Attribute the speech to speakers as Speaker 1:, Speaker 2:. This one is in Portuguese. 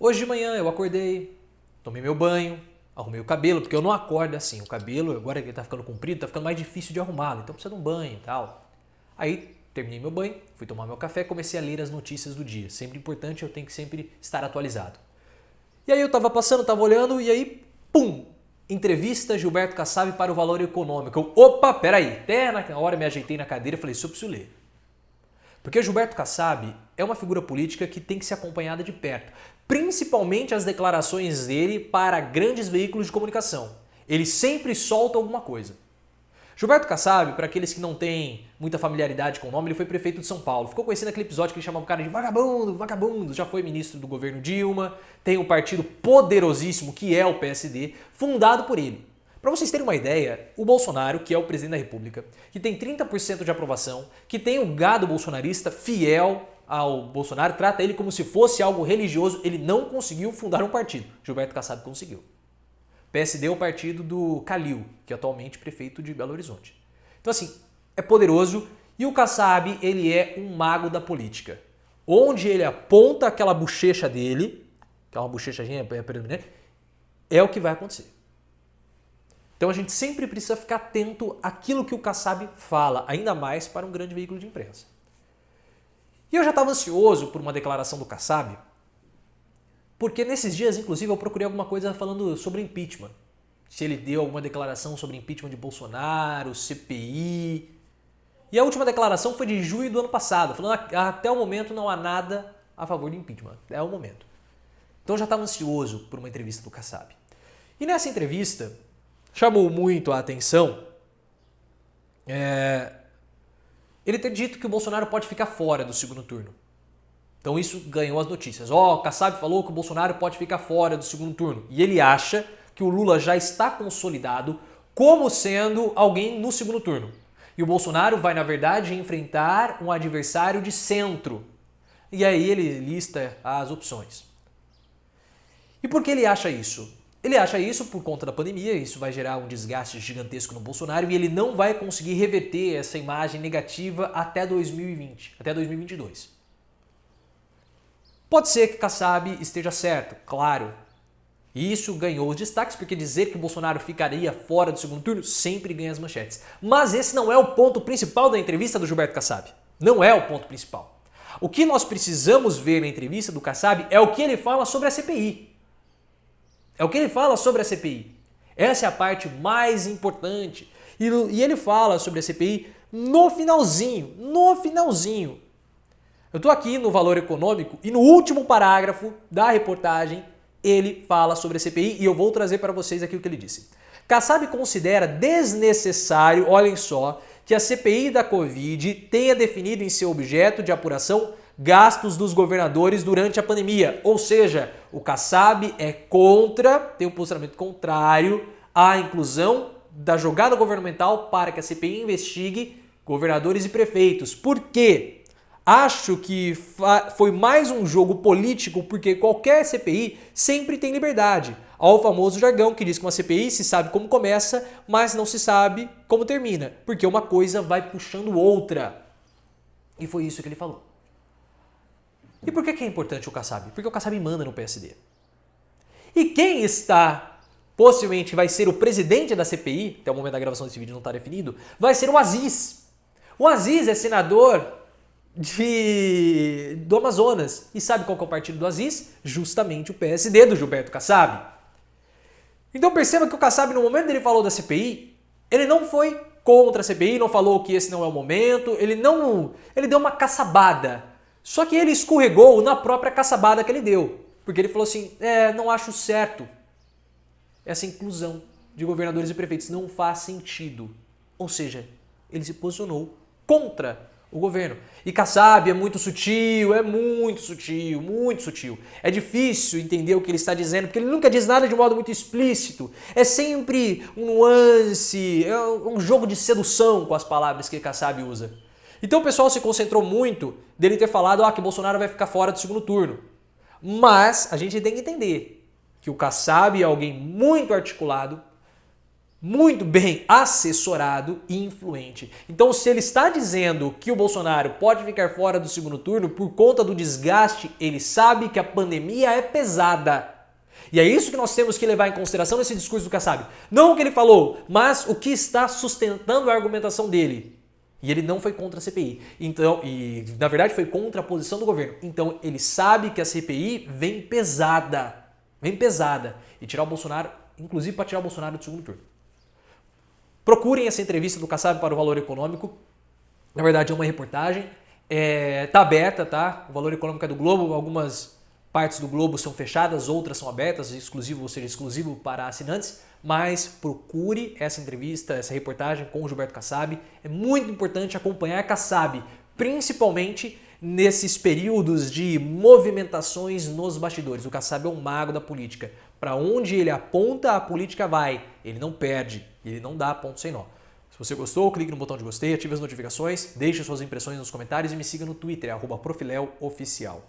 Speaker 1: Hoje de manhã eu acordei, tomei meu banho, arrumei o cabelo, porque eu não acordo assim. O cabelo, agora que ele tá ficando comprido, tá ficando mais difícil de arrumá-lo, então precisa de um banho e tal. Aí terminei meu banho, fui tomar meu café, comecei a ler as notícias do dia. Sempre importante, eu tenho que sempre estar atualizado. E aí eu tava passando, tava olhando e aí, pum! Entrevista Gilberto Kassab para o Valor Econômico. Opa, peraí. Até na hora me ajeitei na cadeira e falei, isso eu preciso ler. Porque Gilberto Kassab é uma figura política que tem que ser acompanhada de perto. Principalmente as declarações dele para grandes veículos de comunicação. Ele sempre solta alguma coisa. Gilberto Kassab, para aqueles que não têm muita familiaridade com o nome, ele foi prefeito de São Paulo. Ficou conhecido naquele episódio que ele chamava o cara de vagabundo, vagabundo. Já foi ministro do governo Dilma, tem um partido poderosíssimo que é o PSD, fundado por ele. Para vocês terem uma ideia, o Bolsonaro, que é o presidente da República, que tem 30% de aprovação, que tem um gado bolsonarista fiel ao Bolsonaro, trata ele como se fosse algo religioso, ele não conseguiu fundar um partido. Gilberto Kassab conseguiu. PSD é o partido do Calil, que é atualmente prefeito de Belo Horizonte. Então assim, é poderoso e o Kassab, ele é um mago da política. Onde ele aponta aquela bochecha dele, que é uma bochechazinha predominante, é o que vai acontecer. Então a gente sempre precisa ficar atento àquilo que o Kassab fala, ainda mais para um grande veículo de imprensa. E eu já estava ansioso por uma declaração do Kassab, porque nesses dias, inclusive, eu procurei alguma coisa falando sobre impeachment. Se ele deu alguma declaração sobre impeachment de Bolsonaro, CPI. E a última declaração foi de julho do ano passado, falando que até o momento não há nada a favor do impeachment. É o momento. Então eu já estava ansioso por uma entrevista do Kassab. E nessa entrevista, chamou muito a atenção ele ter dito que o Bolsonaro pode ficar fora do segundo turno. Então isso ganhou as notícias. O Kassab falou que o Bolsonaro pode ficar fora do segundo turno. E ele acha que o Lula já está consolidado como sendo alguém no segundo turno. E o Bolsonaro vai, na verdade, enfrentar um adversário de centro. E aí ele lista as opções. E por que ele acha isso? Ele acha isso por conta da pandemia, isso vai gerar um desgaste gigantesco no Bolsonaro e ele não vai conseguir reverter essa imagem negativa até 2020, até 2022. Pode ser que Kassab esteja certo, claro. E isso ganhou os destaques, porque dizer que o Bolsonaro ficaria fora do segundo turno sempre ganha as manchetes. Mas esse não é o ponto principal da entrevista do Gilberto Kassab. Não é o ponto principal. O que nós precisamos ver na entrevista do Kassab é o que ele fala sobre a CPI. É o que ele fala sobre a CPI. Essa é a parte mais importante. E ele fala sobre a CPI no finalzinho. No finalzinho. Eu estou aqui no Valor Econômico e no último parágrafo da reportagem ele fala sobre a CPI e eu vou trazer para vocês aqui o que ele disse. Kassab considera desnecessário, olhem só, que a CPI da Covid tenha definido em seu objeto de apuração gastos dos governadores durante a pandemia. Ou seja, o Kassab é contra, tem um posicionamento contrário à inclusão da jogada governamental para que a CPI investigue governadores e prefeitos. Por quê? Acho que foi mais um jogo político porque qualquer CPI sempre tem liberdade. Há o famoso jargão que diz que uma CPI se sabe como começa, mas não se sabe como termina, porque uma coisa vai puxando outra. E foi isso que ele falou. E por que é importante o Kassab? Porque o Kassab manda no PSD. E quem está, possivelmente vai ser o presidente da CPI, até o momento da gravação desse vídeo não está definido, vai ser o Aziz. O Aziz é senador do Amazonas. E sabe qual que é o partido do Aziz? Justamente o PSD do Gilberto Kassab. Então perceba que o Kassab, no momento que ele falou da CPI, ele não foi contra a CPI, não falou que esse não é o momento, ele deu uma caçabada. Só que ele escorregou na própria caçabada que ele deu. Porque ele falou assim, não acho certo essa inclusão de governadores e prefeitos, não faz sentido. Ou seja, ele se posicionou contra o governo. E Kassab é muito sutil, muito sutil. É difícil entender o que ele está dizendo, porque ele nunca diz nada de modo muito explícito. É sempre um nuance, é um jogo de sedução com as palavras que Kassab usa. Então o pessoal se concentrou muito dele ter falado que Bolsonaro vai ficar fora do segundo turno. Mas a gente tem que entender que o Kassab é alguém muito articulado, muito bem assessorado e influente. Então, se ele está dizendo que o Bolsonaro pode ficar fora do segundo turno por conta do desgaste, ele sabe que a pandemia é pesada. E é isso que nós temos que levar em consideração nesse discurso do Kassab. Não o que ele falou, mas o que está sustentando a argumentação dele. E ele não foi contra a CPI. Então, e na verdade foi contra a posição do governo. Então ele sabe que a CPI vem pesada. Vem pesada. E tirar o Bolsonaro, inclusive para tirar o Bolsonaro do segundo turno. Procurem essa entrevista do Kassab para o Valor Econômico. Na verdade é uma reportagem. Tá aberta, tá? O Valor Econômico é do Globo. Algumas partes do Globo são fechadas, outras são abertas, exclusivo, ou seja, exclusivo para assinantes. Mas procure essa entrevista, essa reportagem com o Gilberto Kassab. É muito importante acompanhar Kassab, principalmente nesses períodos de movimentações nos bastidores. O Kassab é um mago da política. Para onde ele aponta, a política vai. Ele não perde, ele não dá ponto sem nó. Se você gostou, clique no botão de gostei, ative as notificações, deixe suas impressões nos comentários e me siga no Twitter, @profileoficial.